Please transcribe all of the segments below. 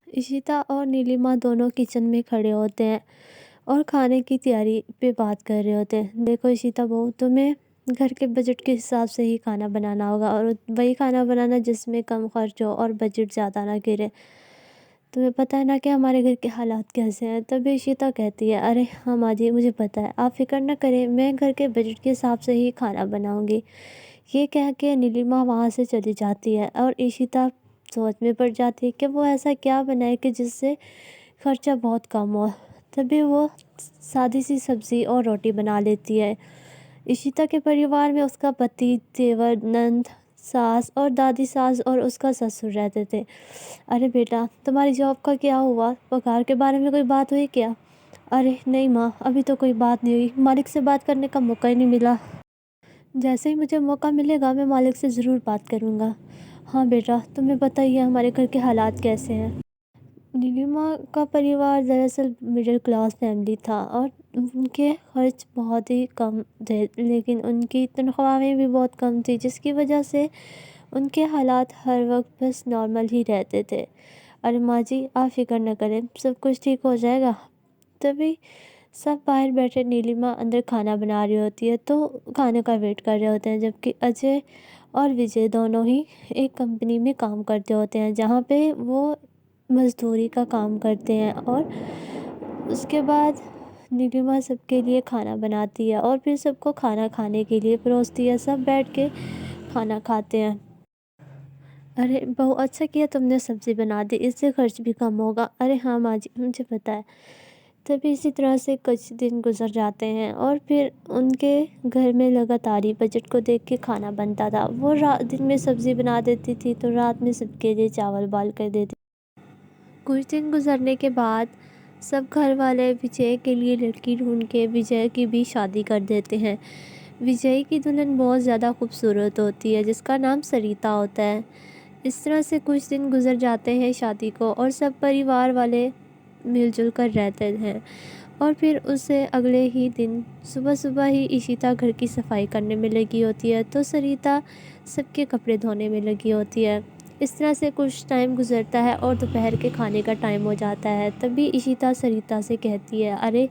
इशिता और नीलिमा दोनों किचन में खड़े होते हैं और खाने की तैयारी पे बात कर रहे होते हैं। देखो इशिता बहू, तुम्हें घर के बजट के हिसाब से ही खाना बनाना होगा और वही खाना बनाना जिसमें कम खर्च हो और बजट ज़्यादा ना गिरे। तुम्हें पता है ना कि हमारे घर के हालात कैसे हैं। तभी इशिता कहती है, अरे हाँ माँ जी, मुझे पता है, आप फिक्र ना करें, मैं घर के बजट के हिसाब से ही खाना बनाऊंगी। ये कह के नीलिमा वहाँ से चली जाती है और इशिता सोच में पड़ जाती है कि वो ऐसा क्या बनाए कि जिससे खर्चा बहुत कम हो। तभी वो सादी सी सब्ज़ी और रोटी बना लेती है। इशिता के परिवार में उसका पति, देवर, नंद, सास और दादी सास और उसका ससुर रहते थे। अरे बेटा, तुम्हारी जॉब का क्या हुआ? पगार के बारे में कोई बात हुई क्या? अरे नहीं माँ, अभी तो कोई बात नहीं हुई, मालिक से बात करने का मौका ही नहीं मिला। जैसे ही मुझे मौका मिलेगा मैं मालिक से ज़रूर बात करूँगा। हाँ बेटा, तुम्हें पता ही है हमारे घर के हालात कैसे हैं। नीलिमा का परिवार दरअसल मिडिल क्लास फैमिली था और उनके खर्च बहुत ही कम थे, लेकिन उनकी तनख्वाहें भी बहुत कम थी, जिसकी वजह से उनके हालात हर वक्त बस नॉर्मल ही रहते थे। अरे माँ जी, आप फिक्र न करें, सब कुछ ठीक हो जाएगा। तभी सब बाहर बैठे, नीलिमा अंदर खाना बना रही होती है तो खाने का वेट कर रहे होते हैं, जबकि अजय और विजय दोनों ही एक कंपनी में काम करते होते हैं, जहाँ पे वो मज़दूरी का काम करते हैं। और उसके बाद नीलिमा सबके लिए खाना बनाती है और फिर सबको खाना खाने के लिए परोसती है। सब बैठ के खाना खाते हैं। अरे बहू, अच्छा किया तुमने सब्ज़ी बना दी, इससे खर्च भी कम होगा। अरे हाँ माँ जी, मुझे पता है। तभी इसी तरह से कुछ दिन गुजर जाते हैं और फिर उनके घर में लगातार ही बजट को देख के खाना बनता था। वो रात दिन में सब्ज़ी बना देती थी तो रात में सबके लिए चावल बाल कर देती। कुछ दिन गुजरने के बाद सब घर वाले विजय के लिए लड़की ढूंढ के विजय की भी शादी कर देते हैं। विजय की दुल्हन बहुत ज़्यादा खूबसूरत होती है, जिसका नाम सरिता होता है। इस तरह से कुछ दिन गुजर जाते हैं शादी को और सब परिवार वाले मिलजुल कर रहते हैं। और फिर उससे अगले ही दिन सुबह सुबह ही इशिता घर की सफाई करने में लगी होती है तो सरिता सबके कपड़े धोने में लगी होती है। इस तरह से कुछ टाइम गुजरता है और दोपहर के खाने का टाइम हो जाता है। तभी इशिता सरिता से कहती है, अरे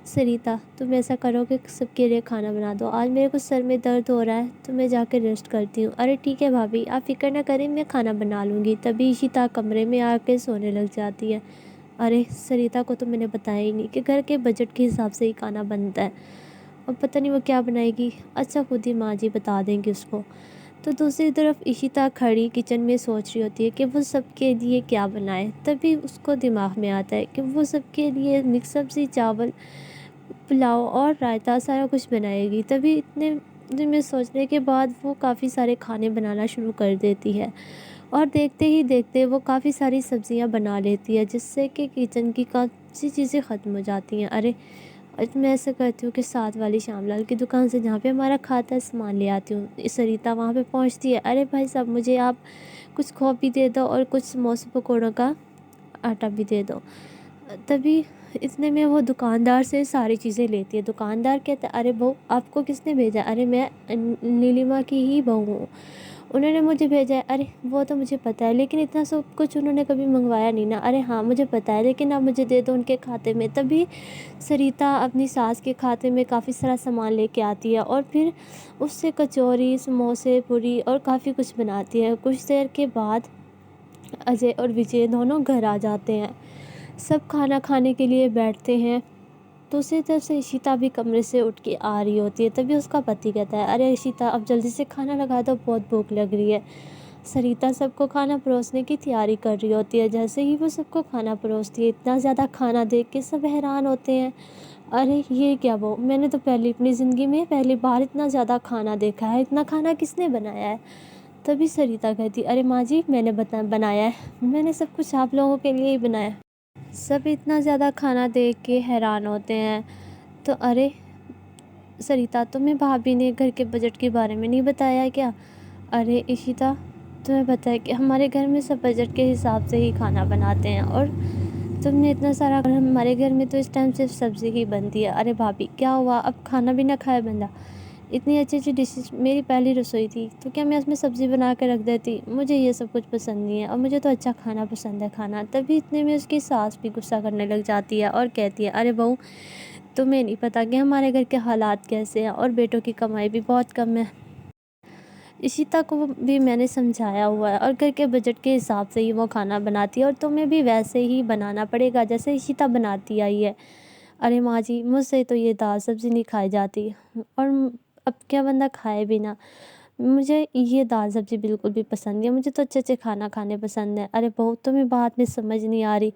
सरिता, तुम ऐसा करो कि सबके लिए खाना बना दो, आज मेरे को सर में दर्द हो रहा है तो मैं जाकर रेस्ट करती हूँ। अरे ठीक है भाभी, आप फिक्र ना करें, मैं खाना बना लूँगी। तभी इशिता कमरे में आके सोने लग जाती है। अरे सरिता को तो मैंने बताया ही नहीं कि घर के बजट के हिसाब से ही खाना बनता है, और पता नहीं वो क्या बनाएगी। अच्छा, खुद ही माँ जी बता देंगी उसको। तो दूसरी तरफ इशिता खड़ी किचन में सोच रही होती है कि वो सबके लिए क्या बनाए। तभी उसको दिमाग में आता है कि वो सबके लिए मिक्स सब्ज़ी, चावल, पुलाव और रायता सारा कुछ बनाएगी। तभी इतने दिन में सोचने के बाद वो काफ़ी सारे खाने बनाना शुरू कर देती है और देखते ही देखते वो काफ़ी सारी सब्जियां बना लेती है, जिससे कि किचन की काफ़ी चीज़ें ख़त्म हो जाती हैं। अरे आज मैं ऐसा करती हूँ कि साथ वाली श्यामलाल की दुकान से जहाँ पे हमारा खाता है सामान ले आती हूँ। सरिता वहाँ पे पहुँचती है। अरे भाई साहब, मुझे आप कुछ खो भी दे दो और कुछ समोसे पकौड़ों का आटा भी दे दो। तभी इतने में वो दुकानदार से सारी चीज़ें लेती है। दुकानदार कहता है, अरे बहू, आपको किसने भेजा? अरे मैं नीलिमा की ही बहू हूँ, उन्होंने मुझे भेजा है। अरे वो तो मुझे पता है, लेकिन इतना सब कुछ उन्होंने कभी मंगवाया नहीं ना। अरे हाँ मुझे पता है, लेकिन आप मुझे दे दो उनके खाते में। तभी सरिता अपनी सास के खाते में काफ़ी सारा सामान लेके आती है और फिर उससे कचौरी, समोसे, पूरी और काफ़ी कुछ बनाती है। कुछ देर के बाद अजय और विजय दोनों घर आ जाते हैं। सब खाना खाने के लिए बैठते हैं। दूसरी तरफ से इशिता भी कमरे से उठ के आ रही होती है। तभी उसका पति कहता है, अरे इशिता, अब जल्दी से खाना लगा दो, बहुत भूख लग रही है। सरिता सबको खाना परोसने की तैयारी कर रही होती है। जैसे ही वो सबको खाना परोसती है, इतना ज़्यादा खाना देख के सब हैरान होते हैं। अरे ये क्या, वो मैंने तो अपनी ज़िंदगी में पहली बार इतना ज़्यादा खाना देखा है, इतना खाना किसने बनाया है? तभी सरिता कहती, अरे माँ जी, मैंने बनाया है, मैंने सब कुछ आप लोगों के लिए ही बनाया है। सब इतना ज़्यादा खाना देख के हैरान होते हैं। तो अरे सरिता, तुम्हें भाभी ने घर के बजट के बारे में नहीं बताया क्या? अरे इशिता, तुम्हें पता है कि हमारे घर में सब बजट के हिसाब से ही खाना बनाते हैं और तुमने इतना सारा, हमारे घर में तो इस टाइम सिर्फ सब्ज़ी ही बनती है। अरे भाभी, क्या हुआ, अब खाना भी ना खाए बंदा? इतनी अच्छी डिशेज़, मेरी पहली रसोई थी, तो क्या मैं उसमें सब्ज़ी बना के रख देती? मुझे ये सब कुछ पसंद नहीं है और मुझे तो अच्छा खाना पसंद है खाना। तभी इतने में उसकी सास भी गुस्सा करने लग जाती है और कहती है, अरे बहू, तुम्हें नहीं पता कि हमारे घर के हालात कैसे हैं और बेटों की कमाई भी बहुत कम है। इशिता को भी मैंने समझाया हुआ है और घर के बजट के हिसाब से ही वो खाना बनाती है और तुम्हें भी वैसे ही बनाना पड़ेगा जैसे इशिता बनाती आई है। अरे माँ जी, मुझसे तो ये दाल सब्ज़ी नहीं खाई जाती और अब क्या बंदा खाए भी ना। मुझे ये दाल सब्ज़ी बिल्कुल भी पसंद नहीं है, मुझे तो अच्छे-अच्छे खाना खाने पसंद है। अरे बहू, तुम्हें बात में समझ नहीं आ रही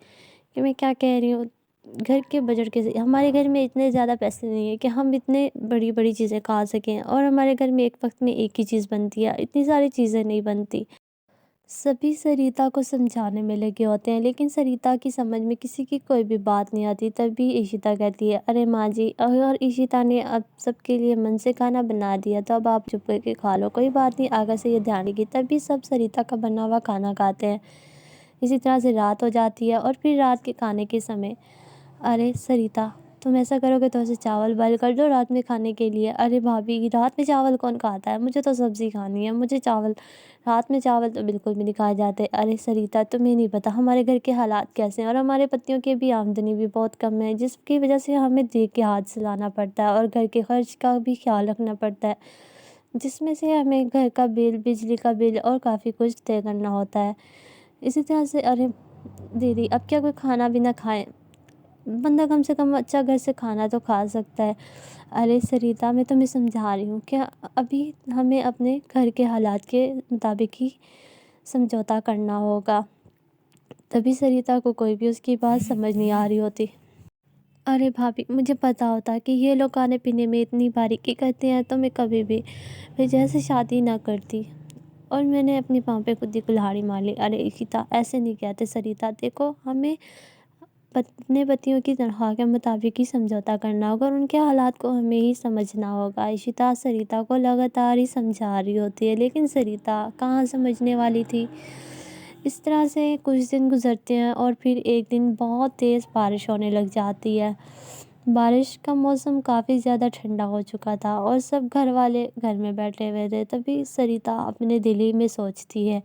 कि मैं क्या कह रही हूँ? घर के बजट के हमारे घर में इतने ज़्यादा पैसे नहीं है कि हम इतने बड़ी-बड़ी चीज़ें खा सकें और हमारे घर में एक वक़्त में एक ही चीज़ बनती है, इतनी सारी चीज़ें नहीं बनती। सभी सरिता को समझाने में लगे होते हैं, लेकिन सरिता की समझ में किसी की कोई भी बात नहीं आती। तभी इशिता कहती है, अरे माँ जी, अगर इशिता ने अब सबके लिए मन से खाना बना दिया तो अब आप चुप करके खा लो, कोई बात नहीं, आगे से ये ध्यान रखेगी। तभी सब सरिता का बना हुआ खाना खाते हैं। इसी तरह से रात हो जाती है और फिर रात के खाने के समय, अरे सरिता, तुम ऐसा करोगे तो ऐसे चावल बॉयल कर दो रात में खाने के लिए। अरे भाभी, रात में चावल कौन खाता है? मुझे तो सब्ज़ी खानी है, मुझे चावल, रात में चावल तो बिल्कुल भी नहीं खाए जाते। अरे सरिता, तुम्हें नहीं पता हमारे घर के हालात कैसे हैं और हमारे पतियों की भी आमदनी भी बहुत कम है, जिसकी वजह से हमें देख के हाथ चलाना पड़ता है और घर के खर्च का भी ख्याल रखना पड़ता है, जिसमें से हमें घर का बिल, बिजली का बिल और काफ़ी कुछ तय करना होता है। इसी तरह से, अरे दीदी, अब क्या कोई खाना भी ना खाए? बंदा कम से कम अच्छा घर से खाना तो खा सकता है। अरे सरिता, मैं तुम्हें समझा रही हूँ, क्या अभी हमें अपने घर के हालात के मुताबिक ही समझौता करना होगा। तभी सरिता को कोई भी उसकी बात समझ नहीं आ रही होती। अरे भाभी, मुझे पता होता कि ये लोग खाने पीने में इतनी बारीकी करते हैं तो मैं कभी भी विजय से शादी ना करती और मैंने अपनी पाँव पे खुद ही कुल्हाड़ी मार ली। अरे इशिता, ऐसे नहीं कहते सरिता, देखो हमें अपने पतियों की तनख्वाह के मुताबिक ही समझौता करना होगा और उनके हालात को हमें ही समझना होगा। इशिता सरिता को लगातार ही समझा रही होती है, लेकिन सरिता कहाँ समझने वाली थी। इस तरह से कुछ दिन गुजरते हैं और फिर एक दिन बहुत तेज़ बारिश होने लग जाती है। बारिश का मौसम काफ़ी ज़्यादा ठंडा हो चुका था और सब घर वाले घर में बैठे हुए थे। तभी सरिता अपने दिल ही में सोचती है,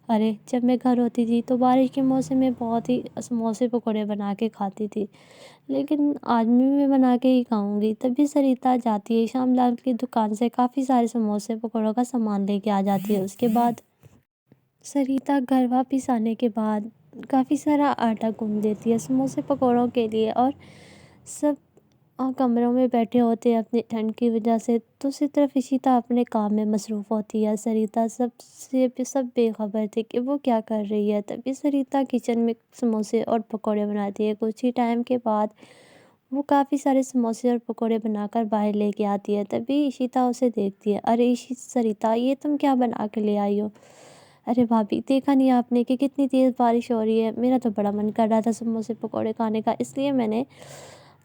अरे जब मैं घर होती थी तो बारिश के मौसम में बहुत ही समोसे पकौड़े बना के खाती थी, लेकिन आज भी मैं बना के ही खाऊंगी। तभी सरिता जाती है श्यामलाल की दुकान से काफ़ी सारे समोसे पकौड़ों का सामान लेके आ जाती है। उसके बाद सरिता घर वापिस आने के बाद काफ़ी सारा आटा गूँध देती है समोसे पकौड़ों के लिए और सब कमरों में बैठे होते हैं अपनी ठंड की वजह से। दूसरी तरफ इशिता अपने काम में मसरूफ़ होती है। सरिता सब बेखबर थे कि वो क्या कर रही है। तभी सरिता किचन में समोसे और पकौड़े बनाती है। कुछ ही टाइम के बाद वो काफ़ी सारे समोसे और पकौड़े बनाकर बाहर लेके आती है। तभी इशिता उसे देखती है, अरे सरिता, ये तुम क्या बना के ले आई हो? अरे भाभी, देखा नहीं आपने कि कितनी तेज़ बारिश हो रही है? मेरा तो बड़ा मन कर रहा था समोसे पकौड़े खाने का, इसलिए मैंने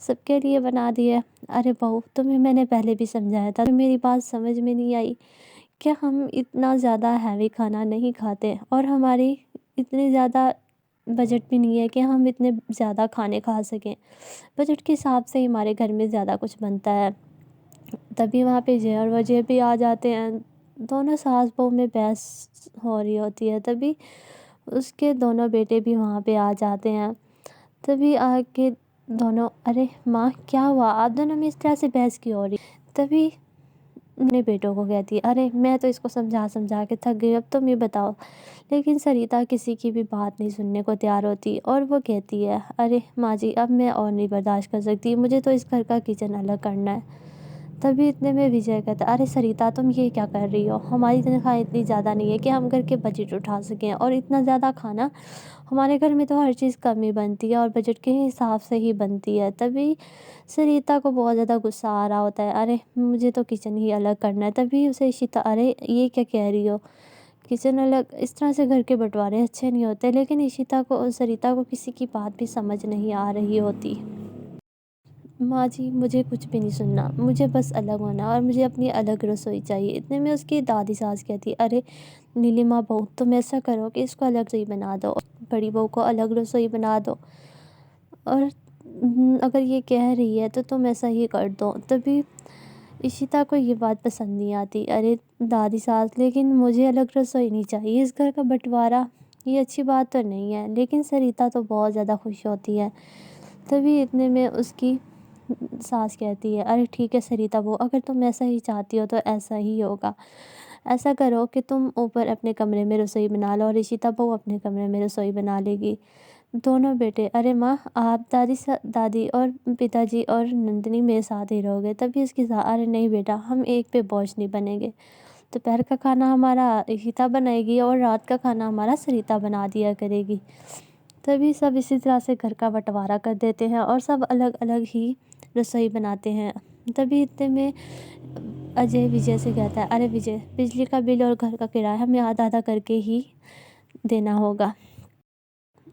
सबके लिए बना दिए। अरे बहू, तुम्हें मैंने पहले भी समझाया था, तो मेरी बात समझ में नहीं आई क्या? हम इतना ज़्यादा हैवी खाना नहीं खाते और हमारी इतनी ज़्यादा बजट भी नहीं है कि हम इतने ज़्यादा खाने खा सकें। बजट के हिसाब से ही हमारे घर में ज़्यादा कुछ बनता है। तभी वहाँ पे जय और वजय भी आ जाते हैं। दोनों सास बहू में बहस हो रही होती है। तभी उसके दोनों बेटे भी वहाँ पे आ जाते हैं। तभी आके दोनों, अरे माँ, क्या हुआ? आप दोनों में इस तरह से बहस क्यों हो रही? तभी अपने बेटों को कहती है, अरे मैं तो इसको समझा समझा के थक गई, अब तुम ये बताओ। लेकिन सरिता किसी की भी बात नहीं सुनने को तैयार होती और वो कहती है, अरे माँ जी, अब मैं और नहीं बर्दाश्त कर सकती, मुझे तो इस घर का किचन अलग करना है। तभी इतने में विजय कहता है, अरे सरिता, तुम ये क्या कर रही हो? हमारी तनख्वाह इतनी ज़्यादा नहीं है कि हम घर के बजट उठा सकें और इतना ज़्यादा खाना हमारे घर में तो हर चीज़ कम ही बनती है और बजट के हिसाब से ही बनती है। तभी सरिता को बहुत ज़्यादा गुस्सा आ रहा होता है, अरे मुझे तो किचन ही अलग करना है। तभी उसे इशिता, अरे ये क्या कह रही हो? किचन अलग, इस तरह से घर के बंटवारे अच्छे नहीं होते। लेकिन इशिता को और सरिता को किसी की बात भी समझ नहीं आ रही होती। माँ जी, मुझे कुछ भी नहीं सुनना, मुझे बस अलग होना और मुझे अपनी अलग रसोई चाहिए। इतने में उसकी दादी सास कहती, अरे नीलिमा बहू, तुम ऐसा करो कि इसको अलग रसोई बना दो, बड़ी बहू को अलग रसोई बना दो और अगर ये कह रही है तो तुम ऐसा ही कर दो। तभी इशिता को ये बात पसंद नहीं आती। अरे दादी सास, लेकिन मुझे अलग रसोई नहीं चाहिए, इस घर का बंटवारा ये अच्छी बात तो नहीं है। लेकिन सरिता तो बहुत ज़्यादा खुश होती है। तभी इतने में उसकी सास कहती है, अरे ठीक है सरिता बहू, अगर तुम ऐसा ही चाहती हो तो ऐसा ही होगा। ऐसा करो कि तुम ऊपर अपने कमरे में रसोई बना लो और इशिता बहू अपने कमरे में रसोई बना लेगी। दोनों बेटे, अरे माँ आप दादी और पिताजी और नंदिनी मेरे साथ ही रहोगे। तभी इसकी अरे नहीं बेटा, हम एक पे बोझ नहीं बनेंगे। दोपहर का खाना हमारा इशिता बनाएगी और रात का खाना हमारा सरिता बना दिया करेगी। तभी सब इसी तरह से घर का बंटवारा कर देते हैं और सब अलग अलग ही रसोई बनाते हैं। तभी इतने में अजय विजय से कहता है, अरे विजय, बिजली का बिल और घर का किराया हमें आधा आधा करके ही देना होगा।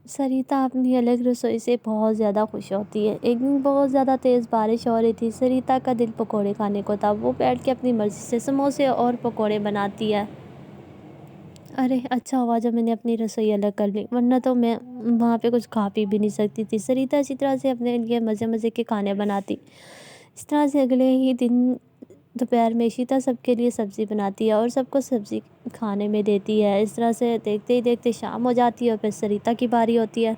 सरिता अपनी अलग रसोई से बहुत ज़्यादा खुश होती है। एक दिन बहुत ज़्यादा तेज़ बारिश हो रही थी। सरिता का दिल पकोड़े खाने को था। वो बैठ के अपनी मर्ज़ी से समोसे और पकोड़े बनाती है। अरे अच्छा हुआ जब मैंने अपनी रसोई अलग कर ली, वरना तो मैं वहाँ पे कुछ खा पी भी नहीं सकती थी। सरिता इसी तरह से अपने लिए मज़े मज़े के खाने बनाती। इस तरह से अगले ही दिन दोपहर में इशिता सबके लिए सब्ज़ी बनाती है और सबको सब्ज़ी खाने में देती है। इस तरह से देखते ही देखते शाम हो जाती है और फिर सरिता की बारी होती है।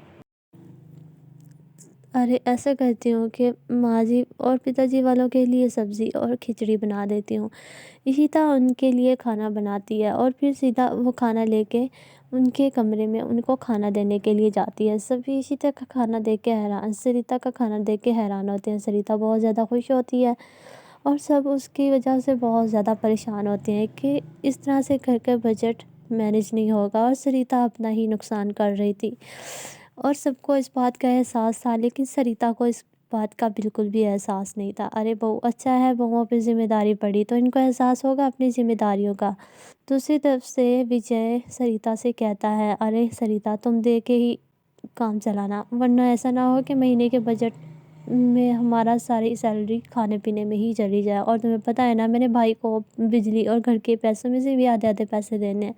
अरे ऐसा करती हूँ कि माँ जी और पिताजी वालों के लिए सब्ज़ी और खिचड़ी बना देती हूँ। इशिता उनके लिए खाना बनाती है और फिर सीधा वो खाना लेके उनके कमरे में उनको खाना देने के लिए जाती है। सभी इशिता का खाना देख के हैरान सरिता का खाना देख के हैरान होते हैं। सरिता बहुत ज़्यादा खुश होती है और सब उसकी वजह से बहुत ज़्यादा परेशान होते हैं कि इस तरह से घर का बजट मैनेज नहीं होगा और सरिता अपना ही नुकसान कर रही थी। और सबको इस बात का एहसास था, लेकिन सरिता को इस बात का बिल्कुल भी एहसास नहीं था। अरे बहू, अच्छा है बहुओं पे ज़िम्मेदारी पड़ी तो इनको एहसास होगा अपनी ज़िम्मेदारियों का। दूसरी तरफ से विजय सरिता से कहता है, अरे सरिता तुम दे के ही काम चलाना, वरना ऐसा ना हो कि महीने के बजट में हमारा सारी सैलरी खाने पीने में ही चली जाए। और तुम्हें पता है ना, मैंने भाई को बिजली और घर के पैसों में से भी आधे आधे पैसे देने हैं।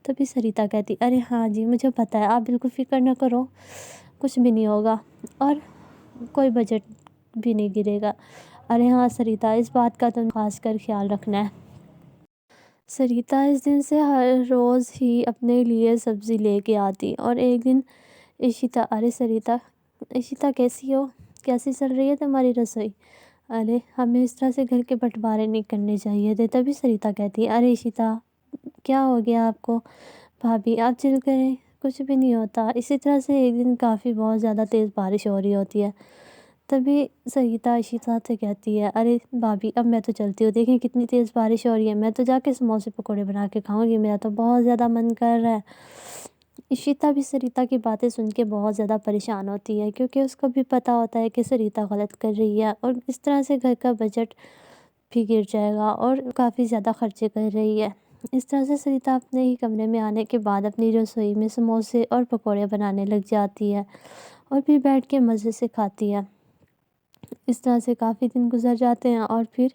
तभी सरिता कहती, अरे हाँ जी मुझे पता है, आप बिल्कुल फ़िक्र ना करो, कुछ भी नहीं होगा और कोई बजट भी नहीं गिरेगा। अरे हाँ सरिता, इस बात का तुम खास कर ख्याल रखना है। सरिता इस दिन से हर रोज़ ही अपने लिए सब्ज़ी लेके आती और एक दिन इशिता, अरे सरिता, इशिता कैसी हो, कैसी चल रही है तुम्हारी रसोई? अरे हमें इस तरह से घर के बंटवारे नहीं करने चाहिए थे। तभी सरिता कहती है, अरे इशिता क्या हो गया आपको? भाभी आप चिल करें, कुछ भी नहीं होता। इसी तरह से एक दिन काफ़ी बहुत ज़्यादा तेज़ बारिश हो रही होती है। तभी सरिता इशिता से कहती है, अरे भाभी अब मैं तो चलती हूँ, देखें कितनी तेज़ बारिश हो रही है, मैं तो जाके समोसे पकौड़े बना के खाऊंगी, मेरा तो बहुत ज़्यादा मन कर रहा है। इशिता भी सरिता की बातें सुन के बहुत ज़्यादा परेशान होती है, क्योंकि उसको भी पता होता है कि सरिता गलत कर रही है और इस तरह से घर का बजट भी गिर जाएगा और काफ़ी ज़्यादा खर्चे कर रही है। इस तरह से सरिता अपने ही कमरे में आने के बाद अपनी रसोई में समोसे और पकौड़े बनाने लग जाती है और फिर बैठ के मज़े से खाती है। इस तरह से काफ़ी दिन गुजर जाते हैं और फिर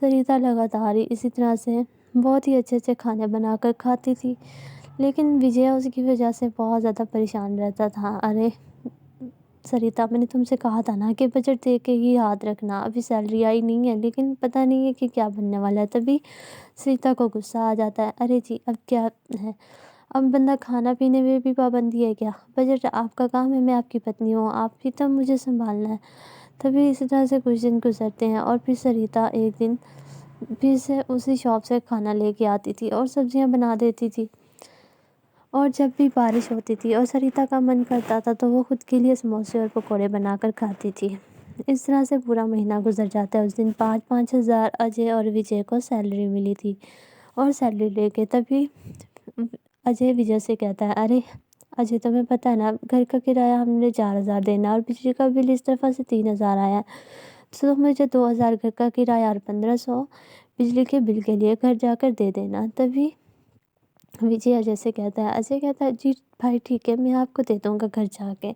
सरिता लगातार ही इसी तरह से बहुत ही अच्छे अच्छे खाने बनाकर खाती थी। लेकिन विजय उसकी वजह से बहुत ज़्यादा परेशान रहता था। अरे सरिता, मैंने तुमसे कहा था ना कि बजट देख के ही हाथ रखना, अभी सैलरी आई नहीं है, लेकिन पता नहीं है कि क्या बनने वाला है। तभी सरिता को गुस्सा आ जाता है, अरे जी अब क्या है, अब बंदा खाना पीने में भी पाबंदी है क्या? बजट आपका काम है, मैं आपकी पत्नी हूँ, आप ही तो मुझे संभालना है। तभी इसी तरह से कुछ दिन गुजरते हैं और फिर सरिता एक दिन फिर से उसी शॉप से खाना लेके आती थी और सब्जियां बना देती थी। और जब भी बारिश होती थी और सरिता का मन करता था तो वो खुद के लिए समोसे और पकोड़े बनाकर खाती थी। इस तरह से पूरा महीना गुजर जाता है। उस दिन 5-5 हज़ार अजय और विजय को सैलरी मिली थी और सैलरी लेके तभी अजय विजय से कहता है, अरे अजय तुम्हें पता है ना, घर का किराया हमने 4 हज़ार देना और बिजली का बिल इस तरफ से 3 हज़ार आया है, तो मुझे 2 हज़ार घर का किराया और 1500 बिजली के बिल के लिए घर जाकर दे देना। तभी विजय अजय से कहता है, अजय कहता है, जी भाई ठीक है, मैं आपको दे दूँगा घर जाके।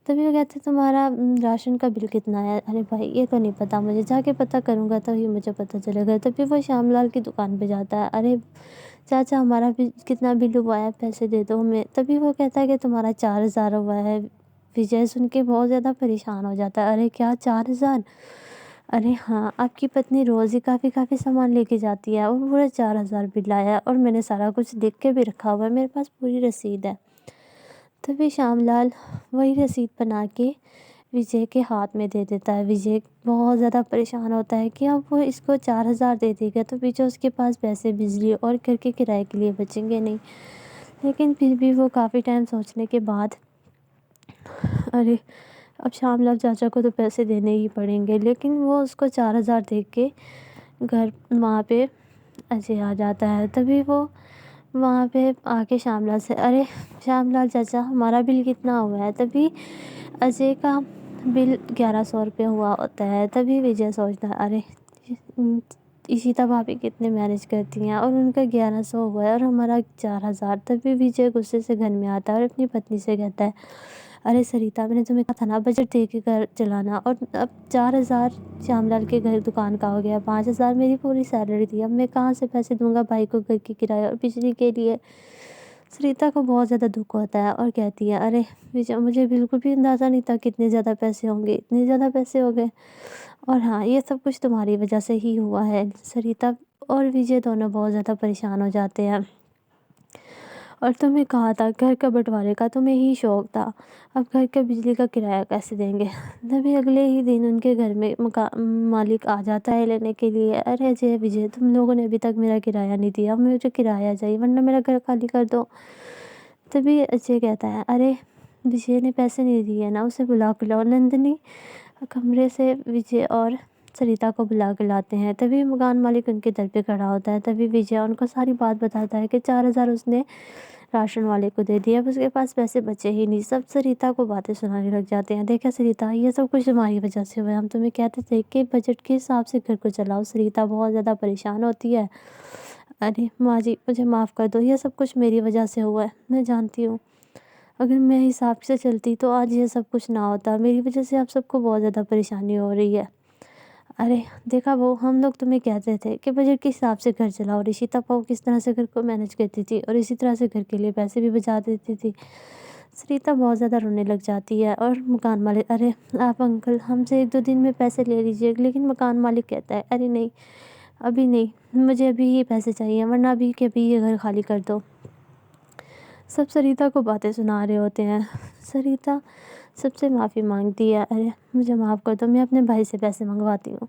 तभी वो कहते हैं, तुम्हारा राशन का बिल कितना है? अरे भाई ये तो नहीं पता मुझे, जाके पता करूँगा तभी मुझे पता चलेगा। तभी वो श्यामलाल की दुकान पे जाता है, अरे चाचा हमारा कितना बिल हुआ है, पैसे दे दो हमें। तभी वो कहता है कि तुम्हारा 4 हज़ार हुआ है। विजय सुन के बहुत ज़्यादा परेशान हो जाता है, अरे क्या 4 हज़ार? अरे हाँ, आपकी पत्नी रोज़ ही काफ़ी सामान लेके जाती है और पूरा 4000 बिल आया और मैंने सारा कुछ लिख के भी रखा हुआ है, मेरे पास पूरी रसीद है। तभी श्यामलाल वही रसीद बना के विजय के हाथ में दे देता है। विजय बहुत ज़्यादा परेशान होता है कि अब वो इसको 4000 दे देगा तो विजय उसके पास पैसे बिजली और घर के किराए के लिए बचेंगे नहीं। लेकिन फिर भी वो काफ़ी टाइम सोचने के बाद अरे अब श्यामलाल चाचा को तो पैसे देने ही पड़ेंगे, लेकिन वो उसको 4000 दे के घर वहाँ पे अजय आ जाता है। तभी वो वहाँ पे आके श्यामलाल से, अरे श्यामलाल चाचा हमारा बिल कितना हुआ है? तभी अजय का बिल 1100 रुपये हुआ होता है। तभी विजय सोचता है, अरे इशिता भाभी कितने मैनेज करती हैं और उनका 1100 हुआ है और हमारा 4000। तभी विजय गुस्से से घर में आता है और अपनी पत्नी से कहता है, अरे सरिता, मैंने तुम्हें कहा था ना बजट दे के घर चलाना, और अब 4000 श्यामलाल के घर दुकान का हो गया, 5000 मेरी पूरी सैलरी थी, अब मैं कहाँ से पैसे दूंगा भाई को घर की किराया और बिजली के लिए? सरिता को बहुत ज़्यादा दुख होता है और कहती है, अरे विजय, मुझे बिल्कुल भी अंदाज़ा नहीं था कितने ज़्यादा पैसे होंगे, इतने ज़्यादा पैसे हो गए। और हाँ, ये सब कुछ तुम्हारी वजह से ही हुआ है। सरिता और विजय दोनों बहुत ज़्यादा परेशान हो जाते हैं। और तुम्हें कहा था घर का बंटवारे का तुम्हें ही शौक था, अब घर का बिजली का किराया कैसे देंगे? तभी अगले ही दिन उनके घर में मालिक आ जाता है लेने के लिए। अरे अजय, विजय, तुम लोगों ने अभी तक मेरा किराया नहीं दिया, मुझे किराया चाहिए वरना मेरा घर खाली कर दो। तभी अजय कहता है, अरे विजय ने पैसे नहीं दिए ना, उसे बुला के लाओ। नंदिनी कमरे से विजय और सरिता को बुला के लाते हैं। तभी मकान मालिक उनके दर पे खड़ा होता है। तभी विजय उनको सारी बात बताता है कि 4000 उसने राशन वाले को दे दिया, अब उसके पास पैसे बचे ही नहीं। सब सरिता को बातें सुनाने लग जाते हैं। देखा सरिता, ये सब कुछ तुम्हारी वजह से हुआ है, हम तुम्हें कहते थे कि बजट के हिसाब से घर को चलाओ। सरिता बहुत ज़्यादा परेशान होती है। अरे माँ जी, मुझे माफ़ कर दो, ये सब कुछ मेरी वजह से हुआ है, मैं जानती हूँ। अगर मैं हिसाब से चलती तो आज ये सब कुछ ना होता, मेरी वजह से आप सबको बहुत ज़्यादा परेशानी हो रही है। अरे देखा वो, हम लोग तुम्हें कहते थे कि बजट के हिसाब से घर चलाओ। ऋषिता पाओ किस तरह से घर को मैनेज करती थी और इसी तरह से घर के लिए पैसे भी बचा देती थी। सरिता बहुत ज़्यादा रोने लग जाती है और मकान मालिक, अरे आप अंकल हमसे 1-2 दिन में पैसे ले लीजिए। लेकिन मकान मालिक कहता है, अरे नहीं, अभी नहीं, मुझे अभी ये पैसे चाहिए वरना अभी के अभी ये घर खाली कर दो। सब सरिता को बातें सुना रहे होते हैं। सरिता सबसे माफ़ी मांगती है, अरे मुझे माफ़ कर दो, मैं अपने भाई से पैसे मंगवाती हूँ।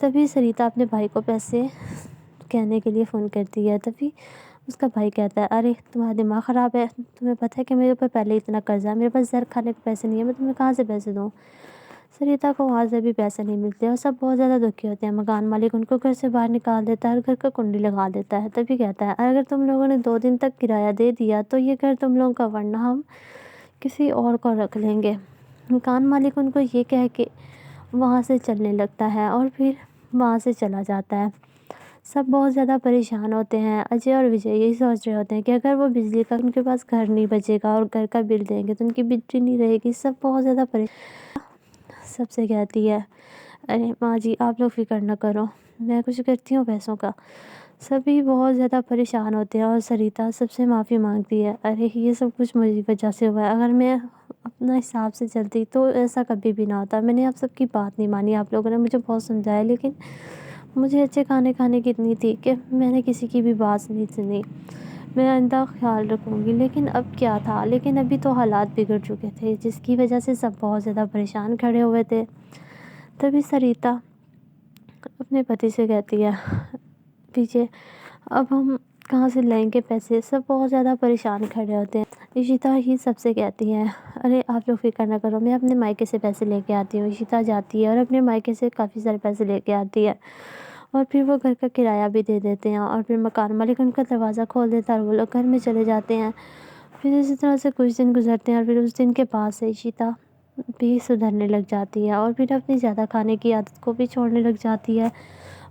तभी सरिता अपने भाई को पैसे कहने के लिए फ़ोन करती है। तभी उसका भाई कहता है, अरे तुम्हारा दिमाग ख़राब है, तुम्हें पता है कि मेरे ऊपर पहले इतना कर्जा है, मेरे पास ज़हर खाने के पैसे नहीं है, मैं तुम्हें कहाँ से पैसे दूँ? सरिता को वहाँ से भी पैसे नहीं मिलते और सब बहुत ज़्यादा दुखी होते हैं। मकान मालिक उनको घर से बाहर निकाल देता है और घर का कुंडी लगा देता है। तभी कहता है, अगर तुम लोगों ने 2 दिन तक किराया दे दिया तो ये घर तुम लोगों का, वरना हम किसी और को रख लेंगे। मकान मालिक उनको ये कह के वहाँ से चलने लगता है और फिर वहाँ से चला जाता है। सब बहुत ज़्यादा परेशान होते हैं। अजय और विजय यही सोच रहे होते हैं कि अगर वो बिजली का, उनके पास घर नहीं बचेगा और घर का बिल देंगे तो उनकी बिजली नहीं रहेगी। सब बहुत ज़्यादा सबसे कहती है, अरे माँ जी, आप लोग फ़िक्र न करो, मैं कुछ करती हूँ पैसों का। सभी बहुत ज़्यादा परेशान होते हैं और सरिता सबसे माफ़ी मांगती है, अरे ये सब कुछ मेरी वजह से हुआ है, अगर मैं अपना हिसाब से चलती तो ऐसा कभी भी ना होता। मैंने आप सबकी बात नहीं मानी, आप लोगों ने मुझे बहुत समझाया, लेकिन मुझे अच्छे खाने खाने की इतनी थी कि मैंने किसी की भी बात नहीं सुनी। मैं आइंदा ख्याल रखूँगी। लेकिन अब क्या था, लेकिन अभी तो हालात बिगड़ चुके थे जिसकी वजह से सब बहुत ज़्यादा परेशान खड़े हुए थे। तभी सरिता अपने पति से कहती है, विजय, अब हम कहाँ से लाएंगे पैसे? सब बहुत ज़्यादा परेशान खड़े होते हैं। इशिता ही सबसे कहती है, अरे आप लोग फ़िक्र ना करो, मैं अपने मायके से पैसे लेके आती हूँ। इशिता जाती है और अपने मायके से काफ़ी सारे पैसे लेके आती है और फिर वो घर का किराया भी दे देते हैं और फिर मकान मालिक उनका दरवाज़ा खोल देता है और वो लोग घर में चले जाते हैं। फिर इसी तरह से कुछ दिन गुजरते हैं और फिर उस दिन के बाद से इशिता भी सुधरने लग जाती है और फिर अपनी ज़्यादा खाने की आदत को भी छोड़ने लग जाती है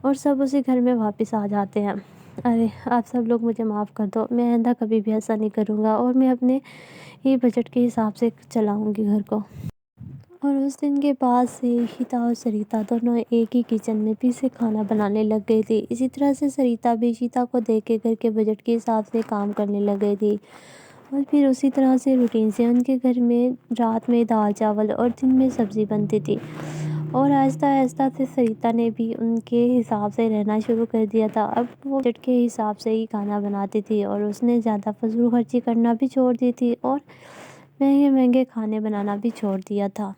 और सब उसी घर में वापस आ जाते हैं। अरे आप सब लोग मुझे माफ़ कर दो, मैं आइंदा कभी भी ऐसा नहीं करूँगा और मैं अपने ही बजट के हिसाब से चलाऊँगी घर को। और उस दिन के बाद से ईशिता और सरिता दोनों एक ही किचन में फिर से खाना बनाने लग गई थी। इसी तरह से सरिता भी ईशिता को देख के घर के बजट के हिसाब से काम करने लग गई थी और फिर उसी तरह से रूटीन से उनके घर में रात में दाल चावल और दिन में सब्ज़ी बनती थी। और आहिस्ता-आहिस्ता से सरिता ने भी उनके हिसाब से रहना शुरू कर दिया था। अब वो बजट के हिसाब से ही खाना बनाती थी और उसने ज़्यादा फ़िज़ूल खर्ची करना भी छोड़ दी थी और महँगे-महँगे खाने बनाना भी छोड़ दिया था।